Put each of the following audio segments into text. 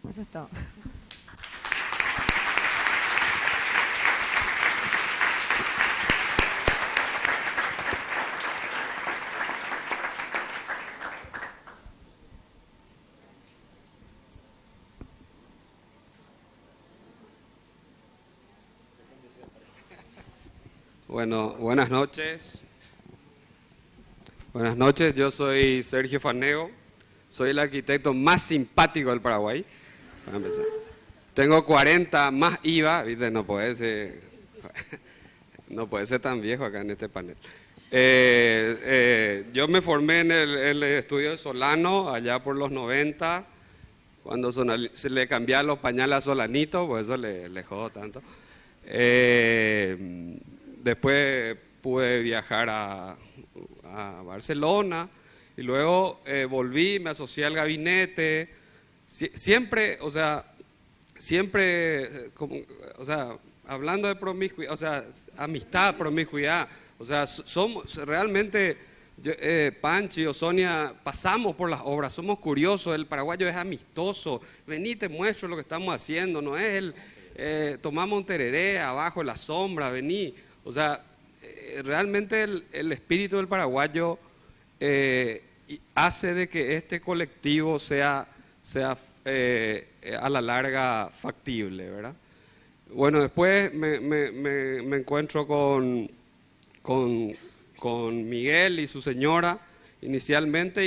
Eso es todo. Bueno, buenas noches. Buenas noches, yo soy Sergio Fanego, soy el arquitecto más simpático del Paraguay, para empezar. Tengo 40 más IVA, ¿viste? No puede ser tan viejo acá en este panel. Yo me formé en el estudio de Solano allá por los 90, cuando se le cambiaban los pañales a Solanito, por eso le jodo tanto. Después pude viajar a Barcelona y luego volví, me asocié al gabinete. Siempre, hablando de promiscuidad, amistad, promiscuidad, somos realmente, Panchi o Sonia, pasamos por las obras, somos curiosos, el paraguayo es amistoso, vení, te muestro lo que estamos haciendo, no es tomamos un tereré abajo en la sombra, vení, realmente el espíritu del paraguayo hace de que este colectivo sea a la larga factible, ¿verdad? Bueno, después me encuentro con Miguel y su señora inicialmente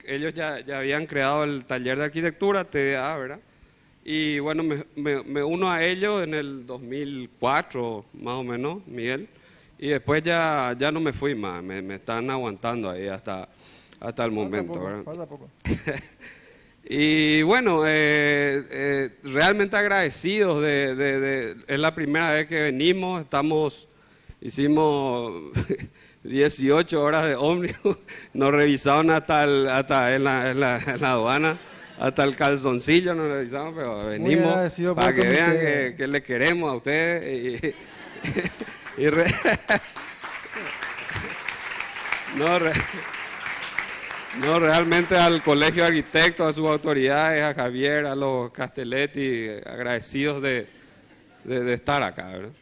ellos ya habían creado el taller de arquitectura, TDA, ¿verdad? Y bueno, me uno a ellos en el 2004, más o menos, Miguel. Y después ya no me fui más, me están aguantando ahí hasta el momento, ¿verdad? Falta poco. Y bueno, realmente agradecidos es la primera vez que venimos, hicimos 18 horas de ómnibus, nos revisaron hasta en la aduana, hasta el calzoncillo nos revisamos, pero venimos para que vean que le queremos a ustedes No, realmente al Colegio de Arquitectos, a sus autoridades, a Javier, a los Castelletti, agradecidos de estar acá, ¿verdad?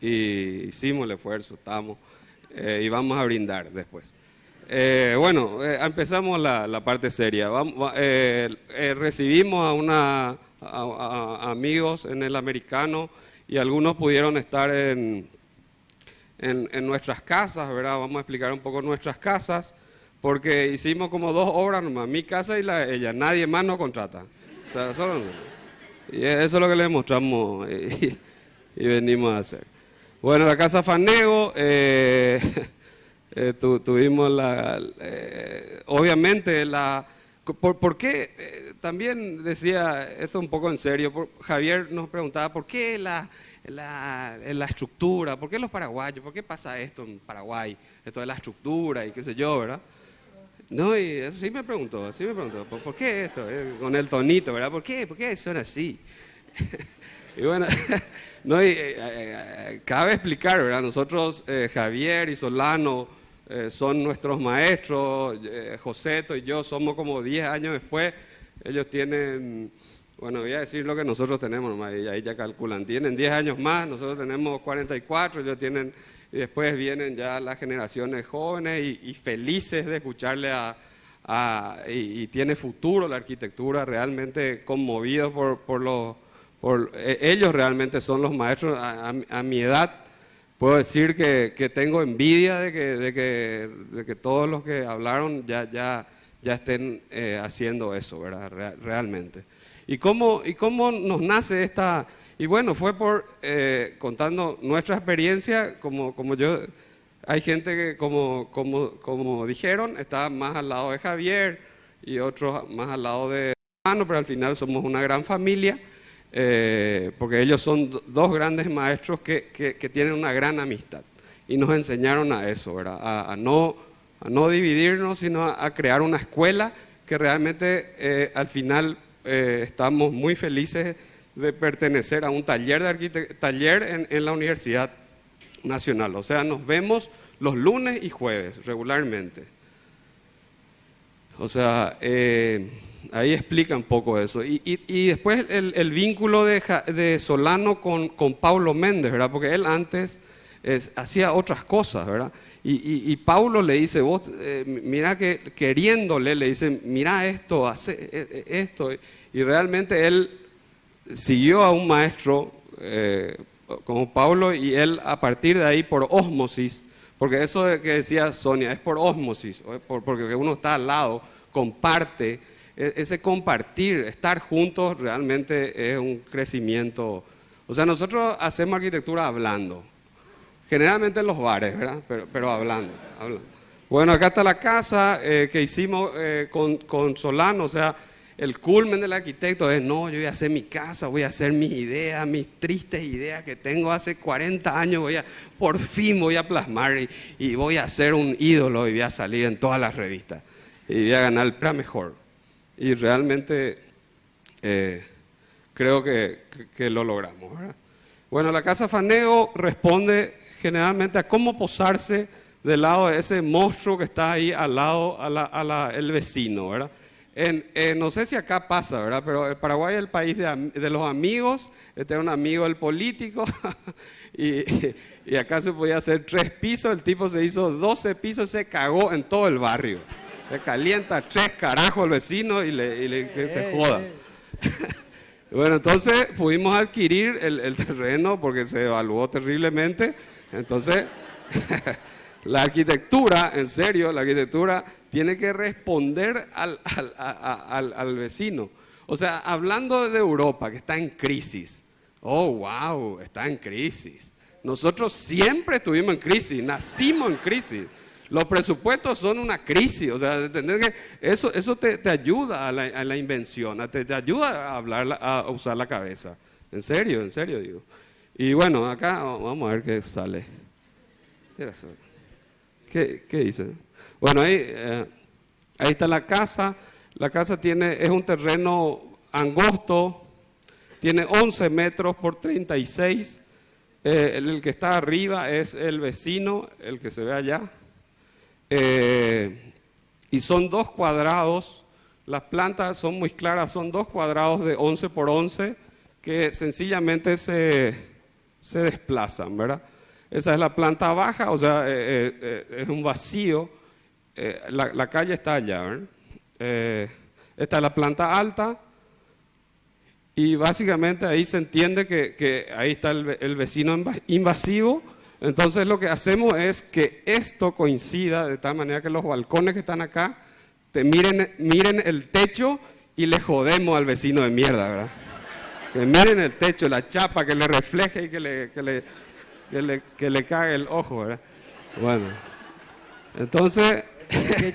Y hicimos el esfuerzo, estamos, y vamos a brindar después. Empezamos la parte seria. Recibimos a amigos en el Americano y algunos pudieron estar en nuestras casas, ¿verdad? Vamos a explicar un poco nuestras casas. Porque hicimos como 2 obras nomás, mi casa y la de ella, nadie más nos contrata. O sea, y eso es lo que les mostramos y venimos a hacer. Bueno, la casa Fanego, tuvimos obviamente ¿por qué? También decía, esto un poco en serio, Javier nos preguntaba, ¿por qué la estructura? ¿Por qué los paraguayos? ¿Por qué pasa esto en Paraguay? Esto de la estructura y qué sé yo, ¿verdad? No, y eso sí me preguntó, ¿por qué esto? Con el tonito, ¿verdad? ¿Por qué son así? Y bueno, cabe explicar, ¿verdad? Nosotros, Javier y Solano, son nuestros maestros, Joseto y yo somos como 10 años después, ellos tienen, bueno, voy a decir lo que nosotros tenemos nomás, y ahí ya calculan, tienen 10 años más, nosotros tenemos 44, ellos tienen... Y después vienen ya las generaciones jóvenes y felices de escucharle y tiene futuro la arquitectura, realmente conmovidos ellos realmente son los maestros. A mi edad puedo decir que tengo envidia de que todos los que hablaron ya estén haciendo eso, ¿verdad? Realmente. ¿Y cómo nos nace esta...? Y bueno, fue contando nuestra experiencia, como yo, hay gente que como dijeron, está más al lado de Javier y otros más al lado de hermano, pero al final somos una gran familia, porque ellos son 2 grandes maestros que tienen una gran amistad y nos enseñaron a eso, ¿verdad? A no dividirnos, sino a crear una escuela que realmente al final estamos muy felices de pertenecer a un taller en la Universidad Nacional. O sea, nos vemos los lunes y jueves regularmente. O sea, ahí explica un poco eso. Y después el vínculo de Solano con Paulo Méndez, ¿verdad? Porque él antes hacía otras cosas, ¿verdad? Y Paulo le dice, vos, mira que queriéndole, le dice, mira esto, hace esto. Y realmente él siguió a un maestro como Paulo, y él a partir de ahí por ósmosis, porque eso que decía Sonia es por ósmosis, porque uno está al lado, comparte, ese compartir, estar juntos realmente es un crecimiento. O sea, nosotros hacemos arquitectura hablando, generalmente en los bares, ¿verdad? Pero hablando. Bueno, acá está la casa que hicimos con Solano, o sea, el culmen del arquitecto es, no, yo voy a hacer mi casa, voy a hacer mis ideas, mis tristes ideas que tengo hace 40 años, por fin voy a plasmar y voy a ser un ídolo y voy a salir en todas las revistas y voy a ganar el premio mejor. Y realmente creo que lo logramos, ¿verdad? Bueno, la Casa Fanego responde generalmente a cómo posarse del lado de ese monstruo que está ahí al lado, el vecino, ¿verdad? No sé si acá pasa, ¿verdad? Pero el Paraguay es el país de los amigos. Este es un amigo del político y acá se podía hacer 3 pisos, el tipo se hizo 12 pisos, se cagó en todo el barrio. Se calienta 3 carajos el vecino y que se joda. Bueno, entonces pudimos adquirir el terreno porque se evaluó terriblemente. Entonces, la arquitectura, en serio, la arquitectura tiene que responder al vecino. O sea, hablando de Europa, que está en crisis. Oh, wow, está en crisis. Nosotros siempre estuvimos en crisis, nacimos en crisis. Los presupuestos son una crisis, o sea, entender que eso te ayuda a la invención, te ayuda a hablar, a usar la cabeza. En serio digo. Y bueno, acá vamos a ver qué sale. ¿Qué dice? Bueno, ahí está la casa. La casa es un terreno angosto, tiene 11 metros por 36. El que está arriba es el vecino, el que se ve allá. Y son 2 cuadrados, las plantas son muy claras, son 2 cuadrados de 11 por 11 que sencillamente se desplazan, ¿verdad? Esa es la planta baja, o sea, es un vacío, la calle está allá, ¿verdad? Esta es la planta alta y básicamente ahí se entiende que ahí está el vecino invasivo. Entonces lo que hacemos es que esto coincida de tal manera que los balcones que están acá miren el techo y le jodemos al vecino de mierda, ¿verdad? Que miren el techo, la chapa, que le refleje y que le cague el ojo, ¿verdad? Bueno, entonces...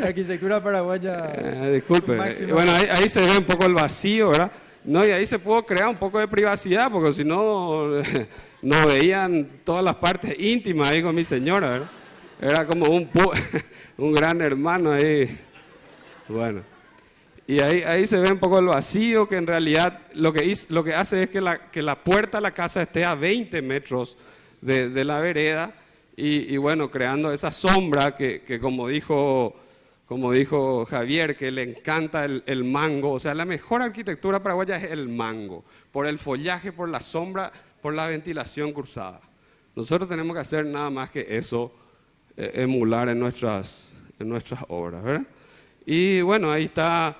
Arquitectura paraguaya. Disculpe, bueno, ahí se ve un poco el vacío, ¿verdad? No, y ahí se pudo crear un poco de privacidad, porque si no, no veían todas las partes íntimas ahí con mi señora, ¿verdad? Era como un gran hermano ahí. Bueno, y ahí se ve un poco el vacío, que en realidad lo que hace es que la puerta de la casa esté a 20 metros de la vereda, y bueno, creando esa sombra que como dijo Javier, que le encanta el mango. O sea, la mejor arquitectura paraguaya es el mango, por el follaje, por la sombra, por la ventilación cruzada. Nosotros tenemos que hacer nada más que eso, emular en nuestras obras, ¿verdad? Y bueno, ahí está.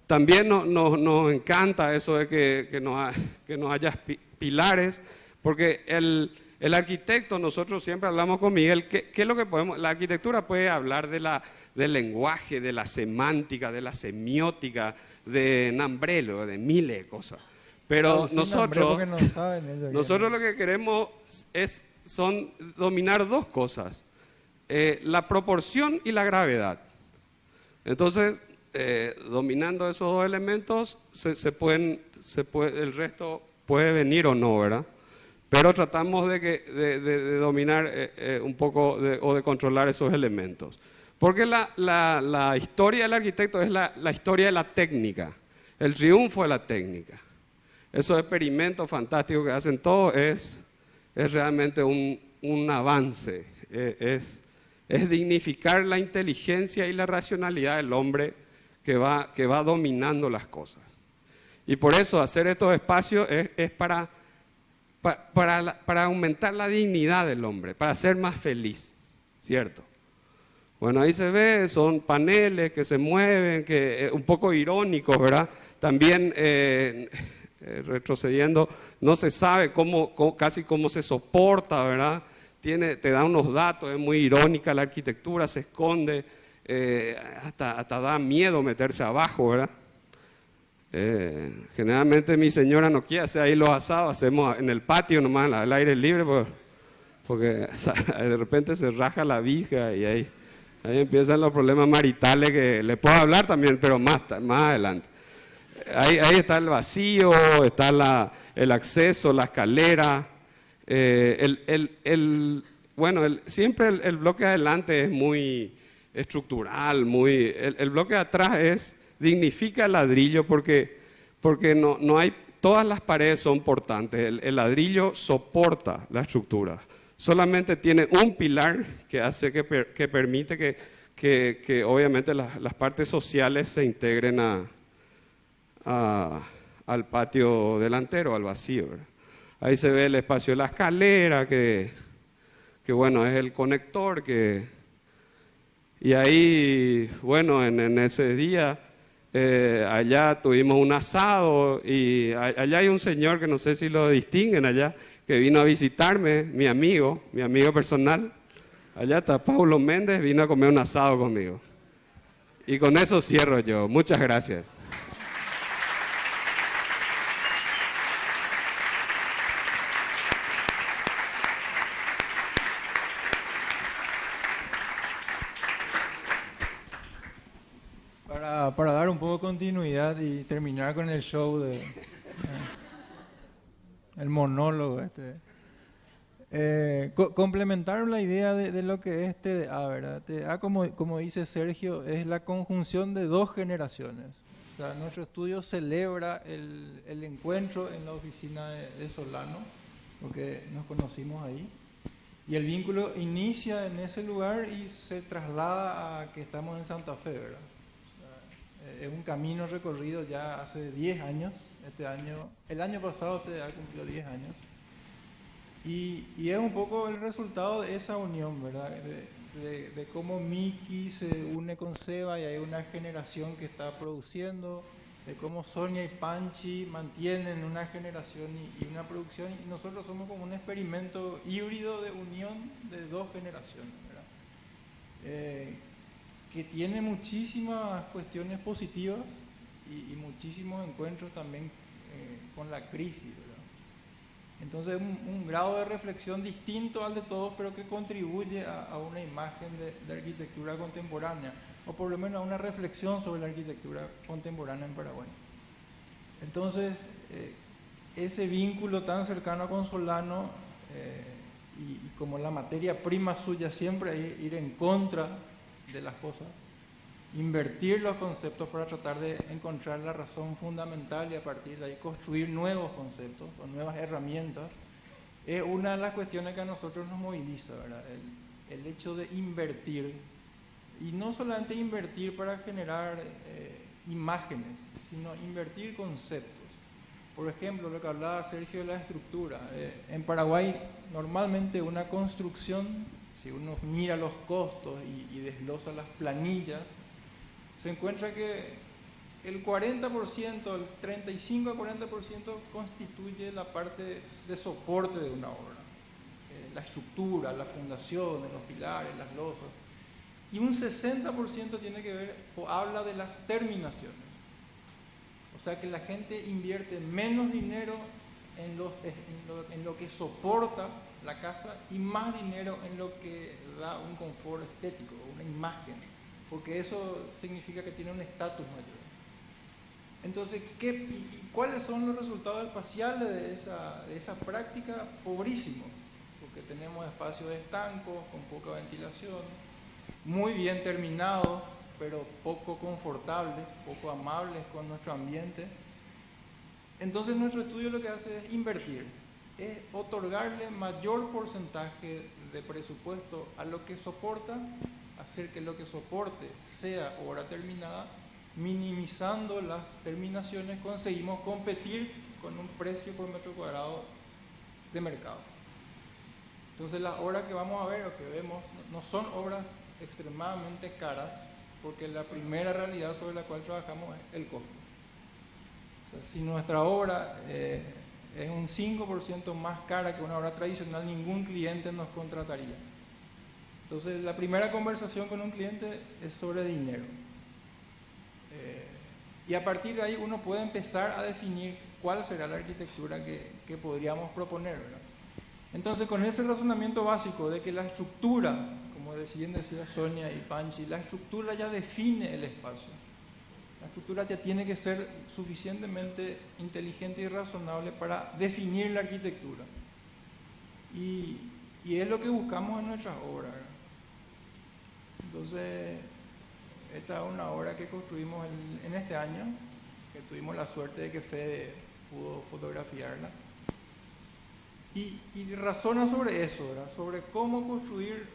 También nos encanta eso de que no haya pilares, porque el arquitecto, nosotros siempre hablamos con Miguel, ¿qué es lo que podemos? La arquitectura puede hablar del lenguaje, de la semántica, de la semiótica, de Nambrelo, de miles de cosas. Pero nosotros lo que queremos son dominar 2 cosas, la proporción y la gravedad. Entonces, dominando esos 2 elementos, el resto puede venir o no, ¿verdad? Pero tratamos de dominar un poco o de controlar esos elementos. Porque la historia del arquitecto es la historia de la técnica, el triunfo de la técnica. Esos experimentos fantásticos que hacen todos es realmente un avance, es dignificar la inteligencia y la racionalidad del hombre que va dominando las cosas. Y por eso hacer estos espacios es para aumentar la dignidad del hombre, para ser más feliz, ¿cierto? Bueno, ahí se ve, son paneles que se mueven, que un poco irónicos, ¿verdad? También retrocediendo, no se sabe casi cómo se soporta, ¿verdad? Te da unos datos, es muy irónica la arquitectura, se esconde, hasta da miedo meterse abajo, ¿verdad? Generalmente mi señora no quiere hacer ahí los asados, hacemos en el patio nomás, al aire libre, porque de repente se raja la viga y ahí empiezan los problemas maritales que le puedo hablar también, pero más adelante. Ahí está el vacío, está el acceso, la escalera. Siempre el bloque de adelante es muy estructural, el bloque de atrás dignifica el ladrillo porque no hay, todas las paredes son portantes, el ladrillo soporta la estructura. Solamente tiene un pilar que hace que permite que obviamente las partes sociales se integren al patio delantero, al vacío, ¿verdad? Ahí se ve el espacio de la escalera, que bueno, es el conector, y ahí, bueno, en ese día, allá tuvimos un asado, y allá hay un señor que no sé si lo distinguen allá, que vino a visitarme, mi amigo personal. Allá está Paulo Méndez, vino a comer un asado conmigo. Y con eso cierro yo. Muchas gracias. Para dar un poco de continuidad y terminar con el show el monólogo complementaron la idea de lo que es TDA, ¿verdad? TDA, como dice Sergio, es la conjunción de dos generaciones. O sea, nuestro estudio celebra el encuentro en la oficina de Solano, porque nos conocimos ahí, y el vínculo inicia en ese lugar y se traslada a que estamos en Santa Fe, ¿verdad? O sea, es un camino recorrido ya hace 10 años. El año pasado TDA cumplió 10 años. Y es un poco el resultado de esa unión, ¿verdad? De cómo Miki se une con Seba y hay una generación que está produciendo, de cómo Sonia y Panchi mantienen una generación y una producción, y nosotros somos como un experimento híbrido de unión de dos generaciones, ¿verdad? Que tiene muchísimas cuestiones positivas y muchísimos encuentros también con la crisis, ¿verdad? Entonces un grado de reflexión distinto al de todos, pero que contribuye a una imagen de arquitectura contemporánea, o por lo menos a una reflexión sobre la arquitectura contemporánea en Paraguay. Entonces, ese vínculo tan cercano con Solano, y como la materia prima suya siempre es ir en contra de las cosas, invertir los conceptos para tratar de encontrar la razón fundamental y a partir de ahí construir nuevos conceptos o nuevas herramientas, es una de las cuestiones que a nosotros nos moviliza, ¿verdad? El hecho de invertir, y no solamente invertir para generar imágenes, sino invertir conceptos. Por ejemplo, lo que hablaba Sergio de la estructura. En Paraguay, normalmente una construcción, si uno mira los costos y desglosa las planillas, se encuentra que el 40%, el 35 a 40% constituye la parte de soporte de una obra. La estructura, la fundación, los pilares, las losas. Y un 60% tiene que ver o habla de las terminaciones. O sea que la gente invierte menos dinero en lo que soporta la casa y más dinero en lo que da un confort estético, una imagen, porque eso significa que tiene un estatus mayor. Entonces, ¿cuáles son los resultados espaciales de esa práctica? Pobrísimos, porque tenemos espacios estancos, con poca ventilación, muy bien terminados, pero poco confortables, poco amables con nuestro ambiente. Entonces nuestro estudio lo que hace es invertir, es otorgarle mayor porcentaje de presupuesto a lo que soporta, hacer que lo que soporte sea obra terminada minimizando las terminaciones, conseguimos competir con un precio por metro cuadrado de mercado. Entonces las obras que vamos a ver o que vemos no son obras extremadamente caras, porque la primera realidad sobre la cual trabajamos es el costo. O sea, si nuestra obra es un 5% más cara que una obra tradicional, ningún cliente nos contrataría. Entonces la primera conversación con un cliente es sobre dinero. Y a partir de ahí uno puede empezar a definir cuál será la arquitectura que podríamos proponer, ¿verdad? Entonces, con ese razonamiento básico de que la estructura, como decían Sonia y Panchi, la estructura ya define el espacio. La estructura ya tiene que ser suficientemente inteligente y razonable para definir la arquitectura. Y es lo que buscamos en nuestras obras, ¿verdad? Entonces, esta es una obra que construimos en este año, que tuvimos la suerte de que Fede pudo fotografiarla. Y razona sobre eso, ¿verdad? Sobre cómo construir,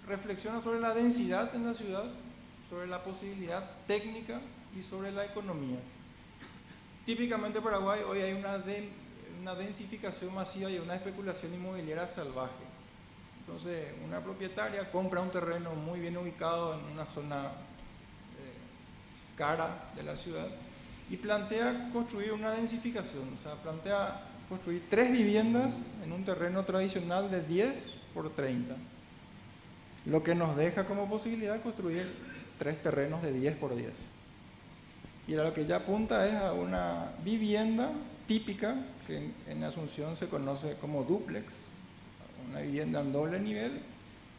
reflexiona sobre la densidad en la ciudad, sobre la posibilidad técnica y sobre la economía. Típicamente en Paraguay hoy hay una densificación masiva y una especulación inmobiliaria salvaje. Entonces, una propietaria compra un terreno muy bien ubicado en una zona cara de la ciudad y plantea construir una densificación, o sea, plantea construir 3 viviendas en un terreno tradicional de 10 por 30, lo que nos deja como posibilidad construir 3 terrenos de 10 por 10. Y a lo que ya apunta es a una vivienda típica que en Asunción se conoce como dúplex, una vivienda en doble nivel,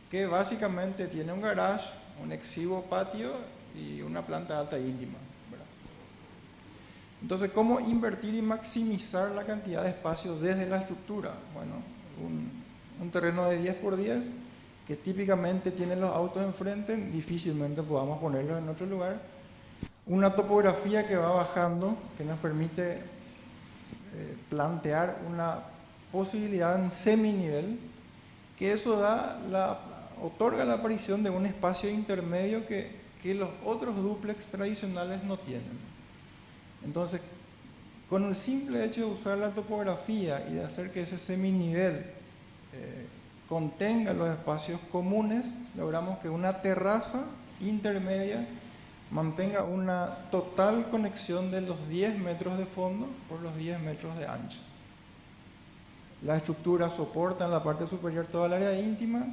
que básicamente tiene un garage, un exiguo patio y una planta alta íntima, ¿verdad? Entonces, ¿cómo invertir y maximizar la cantidad de espacio desde la estructura? Bueno, un terreno de 10 por 10 que típicamente tiene los autos enfrente, difícilmente podamos ponerlos en otro lugar. Una topografía que va bajando, que nos permite plantear una posibilidad en seminivel, que eso otorga la aparición de un espacio intermedio que los otros dúplex tradicionales no tienen. Entonces, con el simple hecho de usar la topografía y de hacer que ese seminivel contenga los espacios comunes, logramos que una terraza intermedia mantenga una total conexión de los 10 metros de fondo por los 10 metros de ancho. La estructura soporta en la parte superior toda el área íntima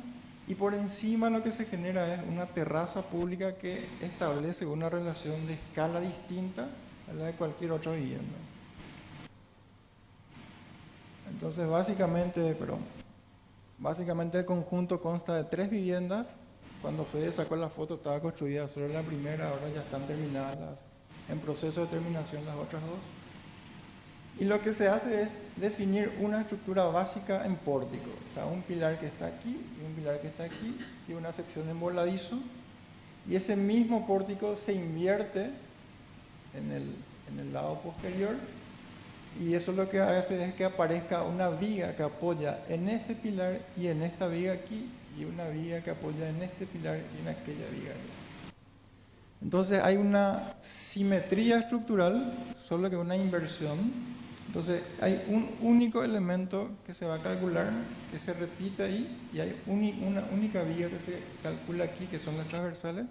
y por encima lo que se genera es una terraza pública que establece una relación de escala distinta a la de cualquier otra vivienda. Entonces, básicamente el conjunto consta de 3 viviendas. Cuando Fede sacó la foto estaba construida solo la primera, ahora ya están terminadas, en proceso de terminación las otras 2. Y lo que se hace es definir una estructura básica en pórtico, o sea, un pilar que está aquí y un pilar que está aquí y una sección en voladizo. Y ese mismo pórtico se invierte en el lado posterior y eso lo que hace es que aparezca una viga que apoya en ese pilar y en esta viga aquí y una viga que apoya en este pilar y en aquella viga allá. Entonces hay una simetría estructural, solo que una inversión. Entonces hay un único elemento que se va a calcular, que se repite ahí, y hay una única viga que se calcula aquí, que son las transversales,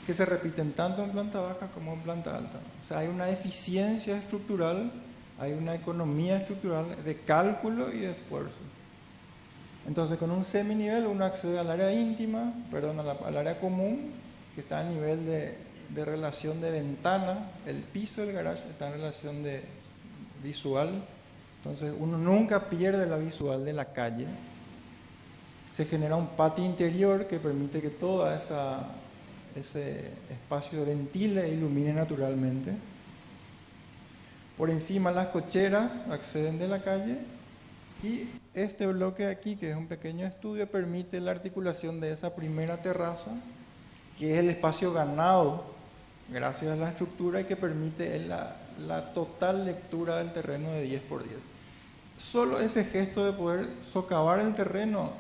que se repiten tanto en planta baja como en planta alta. O sea, hay una eficiencia estructural, hay una economía estructural de cálculo y de esfuerzo. Entonces, con un seminivel uno accede al área íntima, al área común, que está a nivel de relación de ventana. El piso del garage está en relación de visual. Entonces, uno nunca pierde la visual de la calle. Se genera un patio interior que permite que todo ese espacio ventile e ilumine naturalmente. Por encima las cocheras acceden de la calle. Y este bloque aquí, que es un pequeño estudio, permite la articulación de esa primera terraza, que es el espacio ganado gracias a la estructura y que permite la total lectura del terreno de 10 por 10. Solo ese gesto de poder socavar el terreno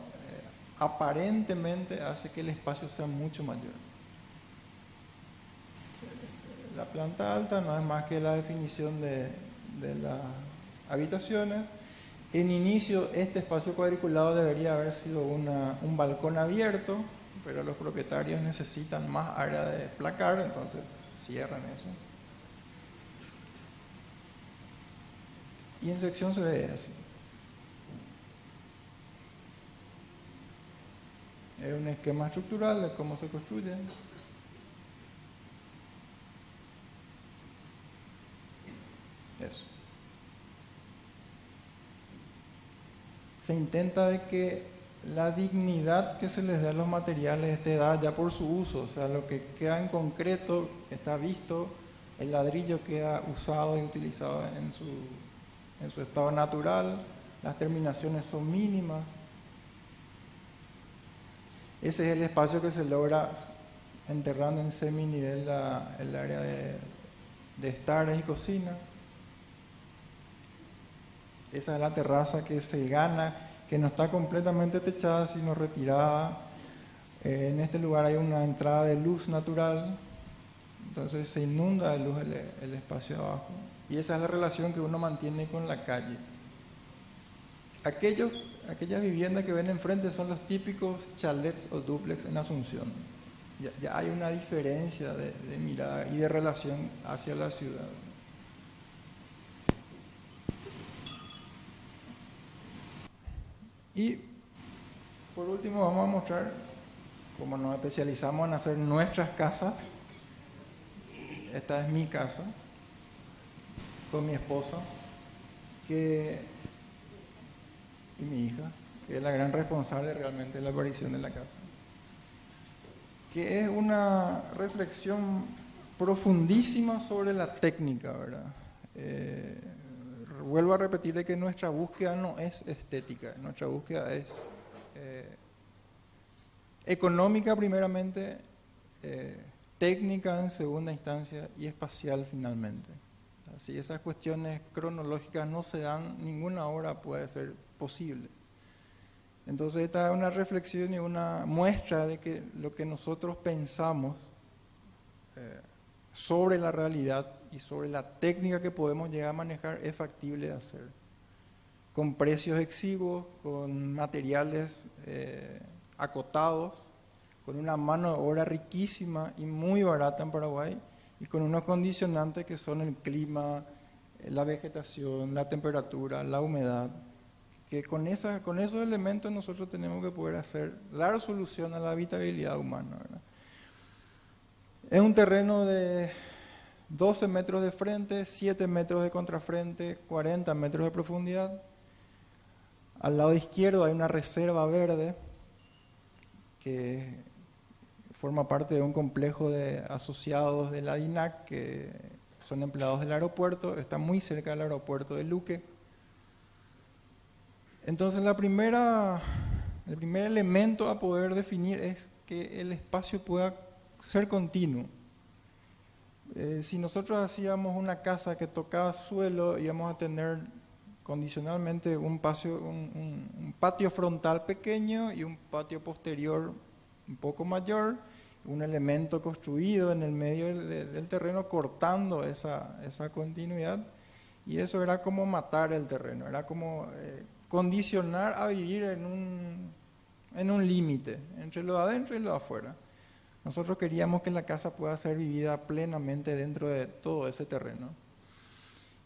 aparentemente hace que el espacio sea mucho mayor. la planta alta no es más que la definición de las habitaciones. En inicio, este espacio cuadriculado debería haber sido un balcón abierto, pero los propietarios necesitan más área de placar, entonces cierran eso. Y en sección se ve así. Es un esquema estructural de cómo se construye. Eso. Se intenta de que la dignidad que se les da a los materiales esté dada ya por su uso, o sea, lo que queda en concreto está visto, el ladrillo queda usado y utilizado en su estado natural, las terminaciones son mínimas. Ese es el espacio que se logra enterrando en seminivel el área de estares y cocina. Esa es la terraza que se gana, que no está completamente techada, sino retirada. En este lugar hay una entrada de luz natural, entonces se inunda de luz el espacio abajo. Y esa es la relación que uno mantiene con la calle. Aquellas viviendas que ven enfrente son los típicos chalets o dúplex en Asunción. Ya hay una diferencia de mirada y de relación hacia la ciudad. Y por último vamos a mostrar cómo nos especializamos en hacer nuestras casas. Esta es mi casa con mi esposa y mi hija, que es la gran responsable realmente de la aparición de la casa, que es una reflexión profundísima sobre la técnica, ¿verdad? Vuelvo a repetir de que nuestra búsqueda no es estética, nuestra búsqueda es económica primeramente, técnica en segunda instancia y espacial finalmente. Si esas cuestiones cronológicas no se dan, ninguna obra puede ser posible. Entonces esta es una reflexión y una muestra de que lo que nosotros pensamos sobre la realidad y sobre la técnica que podemos llegar a manejar es factible de hacer. Con precios exiguos, con materiales acotados, con una mano de obra riquísima y muy barata en Paraguay, y con unos condicionantes que son el clima, la vegetación, la temperatura, la humedad, que con esos elementos nosotros tenemos que poder dar solución a la habitabilidad humana, ¿verdad? Es un terreno de 12 metros de frente, 7 metros de contrafrente, 40 metros de profundidad. Al lado izquierdo hay una reserva verde que forma parte de un complejo de asociados de la DINAC que son empleados del aeropuerto, está muy cerca del aeropuerto de Luque. Entonces el primer elemento a poder definir es que el espacio pueda ser continuo. Si nosotros hacíamos una casa que tocaba suelo, íbamos a tener condicionalmente un patio frontal pequeño y un patio posterior un poco mayor, un elemento construido en el medio del terreno cortando esa continuidad, y eso era como matar el terreno, era como condicionar a vivir en un límite entre lo de adentro y lo de afuera. Nosotros queríamos que la casa pueda ser vivida plenamente dentro de todo ese terreno.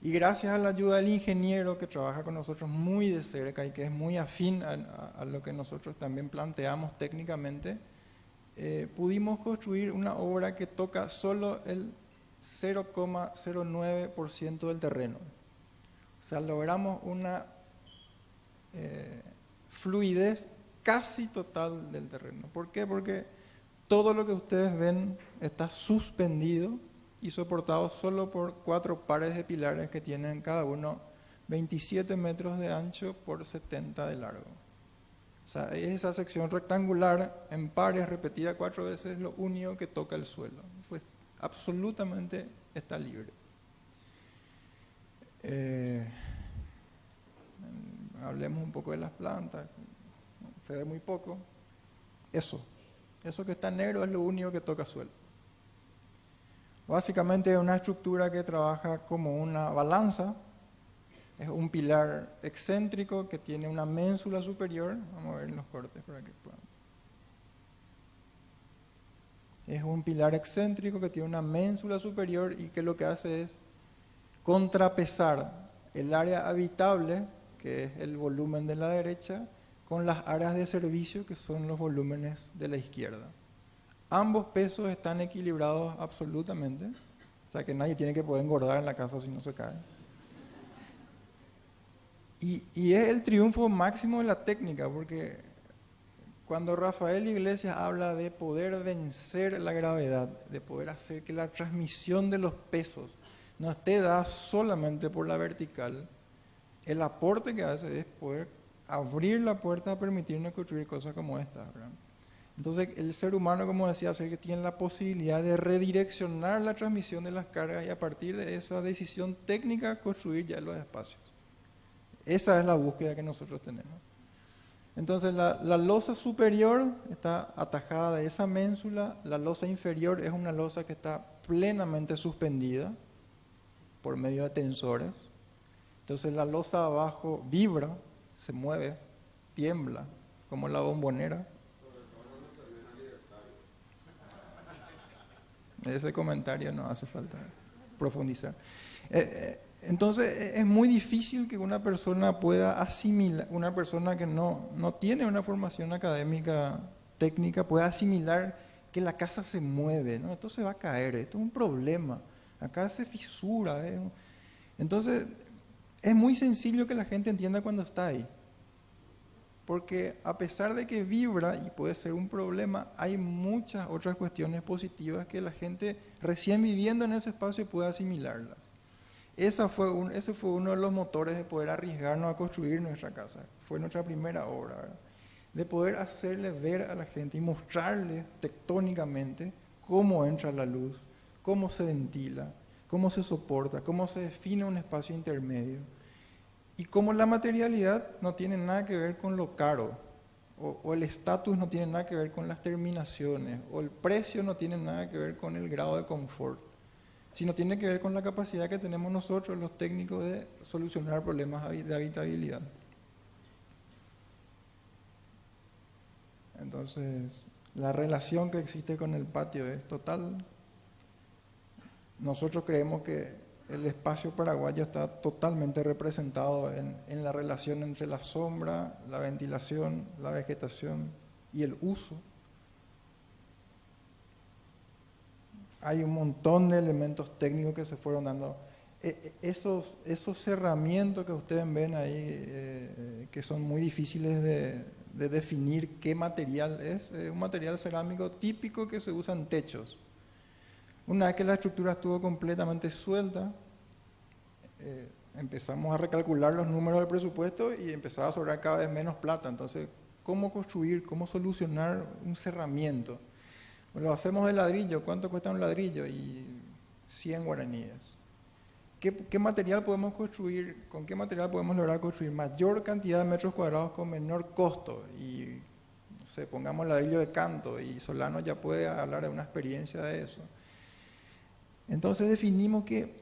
Y gracias a la ayuda del ingeniero que trabaja con nosotros muy de cerca y que es muy afín a lo que nosotros también planteamos técnicamente, pudimos construir una obra que toca solo el 0,09% del terreno. O sea, logramos una fluidez casi total del terreno. ¿Por qué? Porque todo lo que ustedes ven está suspendido y soportado solo por 4 pares de pilares que tienen cada uno 27 metros de ancho por 70 de largo. O sea, esa sección rectangular en pares repetida 4 veces es lo único que toca el suelo. Pues absolutamente está libre. Hablemos un poco de las plantas. Se ve muy poco. Eso que está negro es lo único que toca suelo. Básicamente es una estructura que trabaja como una balanza. Es un pilar excéntrico que tiene una ménsula superior. Vamos a ver en los cortes para que puedan. Es un pilar excéntrico que tiene una ménsula superior y que lo que hace es contrapesar el área habitable, que es el volumen de la derecha, con las áreas de servicio, que son los volúmenes de la izquierda. Ambos pesos están equilibrados absolutamente, o sea que nadie tiene que poder engordar en la casa si no se cae. Y es el triunfo máximo de la técnica, porque cuando Rafael Iglesias habla de poder vencer la gravedad, de poder hacer que la transmisión de los pesos no esté dada solamente por la vertical, el aporte que hace es poder abrir la puerta a permitirnos construir cosas como esta, ¿verdad? Entonces, el ser humano, como decía Sergio, tiene la posibilidad de redireccionar la transmisión de las cargas y a partir de esa decisión técnica construir ya los espacios. Esa es la búsqueda que nosotros tenemos. Entonces, la losa superior está atajada de esa ménsula, la losa inferior es una losa que está plenamente suspendida por medio de tensores. Entonces, la losa abajo vibra, se mueve, tiembla, como la bombonera. Ese comentario no hace falta profundizar. Entonces es muy difícil que una persona pueda asimilar, una persona que no tiene una formación académica técnica, pueda asimilar que la casa se mueve, ¿no? Esto se va a caer, esto es un problema, acá se fisura. Entonces es muy sencillo que la gente entienda cuando está ahí. Porque a pesar de que vibra y puede ser un problema, hay muchas otras cuestiones positivas que la gente recién viviendo en ese espacio puede asimilarlas. Ese fue uno de los motores de poder arriesgarnos a construir nuestra casa. Fue nuestra primera obra, ¿verdad? De poder hacerle ver a la gente y mostrarle tectónicamente cómo entra la luz, cómo se ventila, cómo se soporta, cómo se define un espacio intermedio. Y como la materialidad no tiene nada que ver con lo caro, o el estatus no tiene nada que ver con las terminaciones, o el precio no tiene nada que ver con el grado de confort, sino tiene que ver con la capacidad que tenemos nosotros, los técnicos, de solucionar problemas de habitabilidad. Entonces, la relación que existe con el patio es total. Nosotros creemos que el espacio paraguayo está totalmente representado en la relación entre la sombra, la ventilación, la vegetación y el uso. Hay un montón de elementos técnicos que se fueron dando. Esos cerramientos que ustedes ven ahí, que son muy difíciles de definir qué material es un material cerámico típico que se usa en techos. Una vez que la estructura estuvo completamente suelta, empezamos a recalcular los números del presupuesto y empezaba a sobrar cada vez menos plata. Entonces, ¿cómo construir, cómo solucionar un cerramiento? Lo hacemos de ladrillo. ¿Cuánto cuesta un ladrillo? Y 100 guaraníes. ¿Qué material podemos construir? ¿Con qué material podemos lograr construir mayor cantidad de metros cuadrados con menor costo? Y, no sé, pongamos ladrillo de canto y Solano ya puede hablar de una experiencia de eso. Entonces definimos que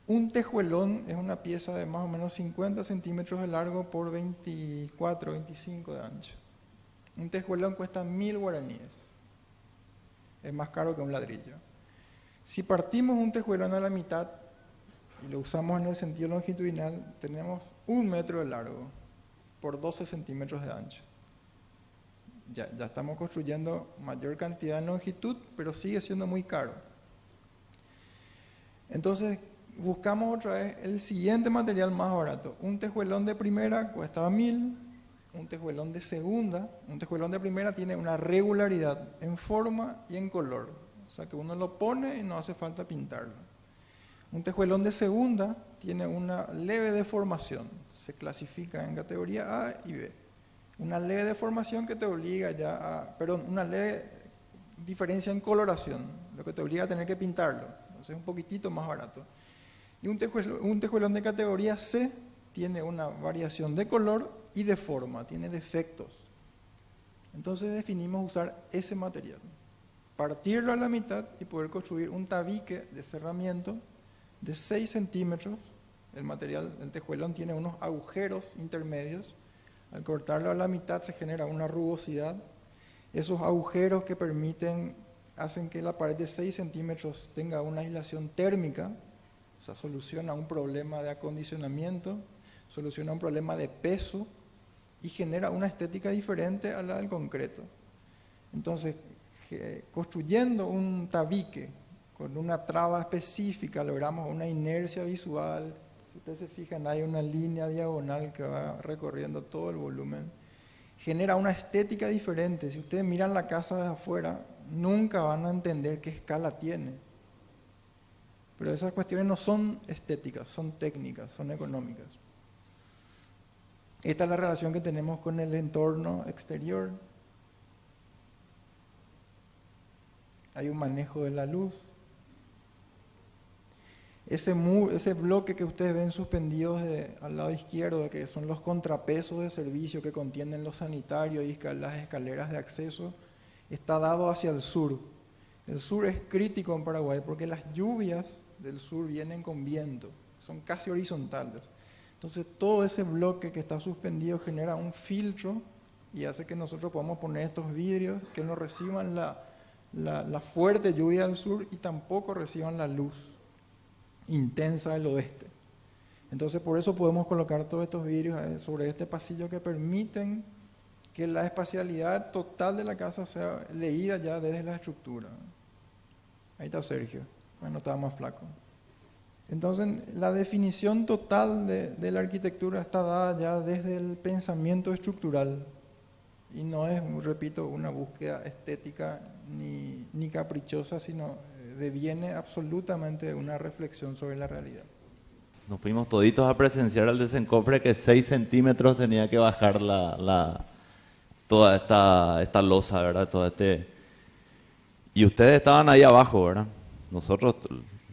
un tejuelón es una pieza de más o menos 50 centímetros de largo por 24, 25 de ancho. Un tejuelón cuesta 1000 guaraníes. Es más caro que un ladrillo. Si partimos un tejuelón a la mitad y lo usamos en el sentido longitudinal, tenemos 1 metro de largo por 12 centímetros de ancho. Ya estamos construyendo mayor cantidad en longitud, pero sigue siendo muy caro. Entonces, buscamos otra vez el siguiente material más barato. Un tejuelón de primera cuesta 1000, un tejuelón de segunda. Un tejuelón de primera tiene una regularidad en forma y en color. O sea que uno lo pone y no hace falta pintarlo. Un tejuelón de segunda tiene una leve deformación. Se clasifica en categoría A y B. Una leve deformación que te obliga una leve diferencia en coloración, lo que te obliga a tener que pintarlo. Entonces es un poquitito más barato. Y un tejuelón de categoría C tiene una variación de color y de forma, tiene defectos. Entonces definimos usar ese material. partirlo a la mitad y poder construir un tabique de cerramiento de 6 centímetros. El material del tejuelón tiene unos agujeros intermedios. Al cortarlo a la mitad se genera una rugosidad. Esos agujeros que hacen que la pared de 6 centímetros tenga una aislación térmica, o sea, soluciona un problema de acondicionamiento, soluciona un problema de peso y genera una estética diferente a la del concreto. Entonces, construyendo un tabique con una traba específica, logramos una inercia visual. Si ustedes se fijan, hay una línea diagonal que va recorriendo todo el volumen. Genera una estética diferente. Si ustedes miran la casa de afuera, nunca van a entender qué escala tiene. Pero esas cuestiones no son estéticas, son técnicas, son económicas. Esta es la relación que tenemos con el entorno exterior. Hay un manejo de la luz. Ese bloque que ustedes ven suspendidos al lado izquierdo, que son los contrapesos de servicio que contienen los sanitarios y las escaleras de acceso, está dado hacia el sur. El sur es crítico en Paraguay porque las lluvias del sur vienen con viento, son casi horizontales. Entonces todo ese bloque que está suspendido genera un filtro y hace que nosotros podamos poner estos vidrios que no reciban la fuerte lluvia del sur y tampoco reciban la luz intensa del oeste. Entonces por eso podemos colocar todos estos vidrios sobre este pasillo que permiten que la espacialidad total de la casa sea leída ya desde la estructura. Ahí está Sergio, bueno, estaba más flaco. Entonces la definición total de la arquitectura está dada ya desde el pensamiento estructural y no es, repito, una búsqueda estética ni caprichosa, sino deviene absolutamente de una reflexión sobre la realidad. Nos fuimos toditos a presenciar al desencofre que 6 centímetros tenía que bajar toda esta losa, ¿verdad? Y ustedes estaban ahí abajo, ¿verdad? Nosotros,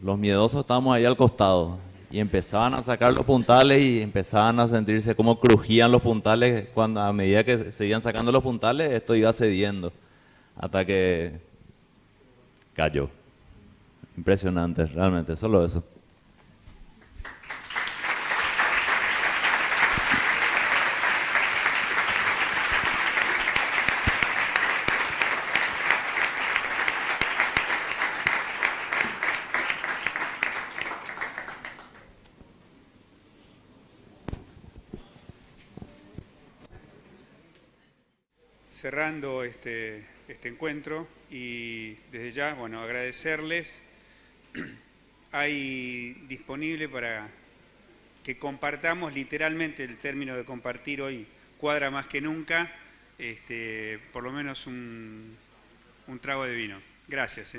los miedosos, estábamos ahí al costado y empezaban a sacar los puntales y empezaban a sentirse como crujían los puntales. A medida que seguían sacando los puntales, esto iba cediendo hasta que cayó. Impresionante, realmente, solo eso. Cerrando este encuentro y desde ya, bueno, agradecerles. Hay disponible para que compartamos, literalmente el término de compartir hoy cuadra más que nunca, por lo menos un trago de vino. Gracias.